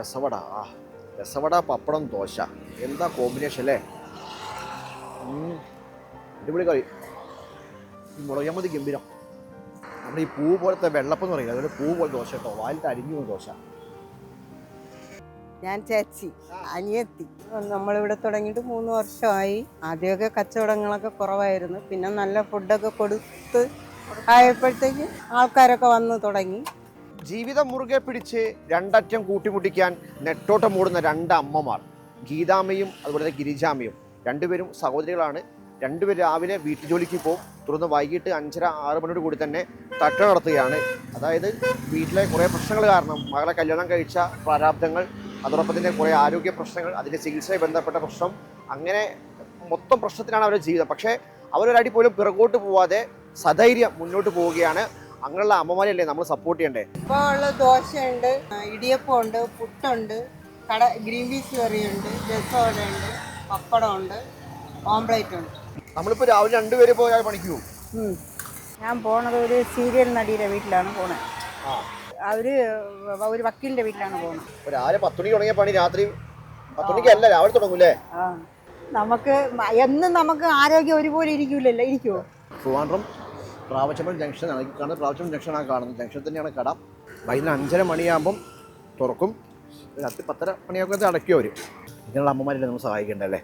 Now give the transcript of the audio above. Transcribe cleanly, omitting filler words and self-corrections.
രസവട രസവട പപ്പടം ദോശ എന്താ കോമ്പിനേഷൻ അല്ലേ? അടിപൊളി കറി. ഈ മുളക് ഗംഭീരം. നമ്മുടെ ഈ പൂ പോലത്തെ വെള്ളപ്പം എന്ന് പറയുന്നത് അതുപോലെ പൂ പോലെ ദോശ കേട്ടോ, വാലിട്ട് അരിഞ്ഞു പോകുന്ന ദോശ. ഞാൻ ചേച്ചി അനിയത്തി. നമ്മളിവിടെ തുടങ്ങിയിട്ട് 3 വർഷമായി. ആദ്യമൊക്കെ കച്ചവടങ്ങളൊക്കെ കുറവായിരുന്നു, പിന്നെ നല്ല ഫുഡൊക്കെ കൊടുത്ത് ആയപ്പോഴത്തേക്ക് ആൾക്കാരൊക്കെ വന്ന് തുടങ്ങി. ജീവിതം മുറുകെ പിടിച്ച് രണ്ടറ്റം കൂട്ടിമുട്ടിക്കാൻ നെട്ടോട്ടം മൂടുന്ന 2 അമ്മമാർ, ഗീതാമ്മയും അതുപോലെ ഗിരിജാമ്മയും. രണ്ടുപേരും സഹോദരികളാണ്. രണ്ടുപേരും രാവിലെ വീട്ടുജോലിക്ക് പോകും, തുടർന്ന് വൈകിട്ട് 5:30-6 മണിയോട് കൂടി തന്നെ തട്ട് നടത്തുകയാണ്. അതായത് വീട്ടിലെ കുറേ പ്രശ്നങ്ങൾ കാരണം, മകളെ കല്യാണം കഴിച്ച പ്രാരാബ്ദങ്ങൾ, അതോടൊപ്പം തന്നെ കുറേ ആരോഗ്യ പ്രശ്നങ്ങൾ, അതിൻ്റെ ചികിത്സയുമായി ബന്ധപ്പെട്ട പ്രശ്നം, അങ്ങനെ മൊത്തം പ്രശ്നത്തിനാണ് അവരുടെ ജീവിതം. പക്ഷേ അവരൊരടി പോലും പിറകോട്ട് പോവാതെ സധൈര്യം മുന്നോട്ട് പോവുകയാണ്. അങ്ങനെയുള്ള അമ്മമാരെയല്ലേ നമ്മൾ സപ്പോർട്ട് ചെയ്യണ്ടേ? ഇപ്പോൾ ഉള്ള ദോശയുണ്ട്, ഇടിയപ്പമുണ്ട്, പുട്ടുണ്ട്, ഗ്രീൻ പീസ് കറിയുണ്ട്, രസമുണ്ട്, പപ്പടമുണ്ട്, ഓംപ്ലേറ്റ് ഉണ്ട്. നമ്മളിപ്പോൾ രാവിലെ 2 പേര് പോയാൽ പണിക്ക് പോകും. ഞാൻ പോണത് ഒരു സീരിയൽ നടിയുടെ വീട്ടിലാണ് പോണത്. ഒരു വക്കീലിന്റെ വീട്ടിലാണ് പോകുന്നത്. രാവിലെ 10 മണിക്ക് തുടങ്ങിയ പണി രാത്രി 10 മണിക്കല്ല, രാവിലെ തുടങ്ങൂലേ? നമുക്ക് എന്നും നമുക്ക് ആരോഗ്യം ഒരുപോലെ ഇരിക്കൂലല്ലോ, ഇരിക്കുമോ? ട്രിവാൻഡ്രം പ്രാവച്ചമ്പലം ജംഗ്ഷനാണ് കാണുന്നത്. പ്രാവച്ചമ്പലം ജംഗ്ഷനാണ് കാണുന്നത്. ജംഗ്ഷൻ തന്നെയാണ് കട. വൈകുന്നേരം 5:30 മണിയാകുമ്പം തുറക്കും. രാത്രി 10:30 മണിയാകുമ്പോൾ അടയ്ക്കും അവർ. ഇങ്ങനെയുള്ള അമ്മമാരെ നമ്മൾ സഹായിക്കേണ്ടല്ലേ?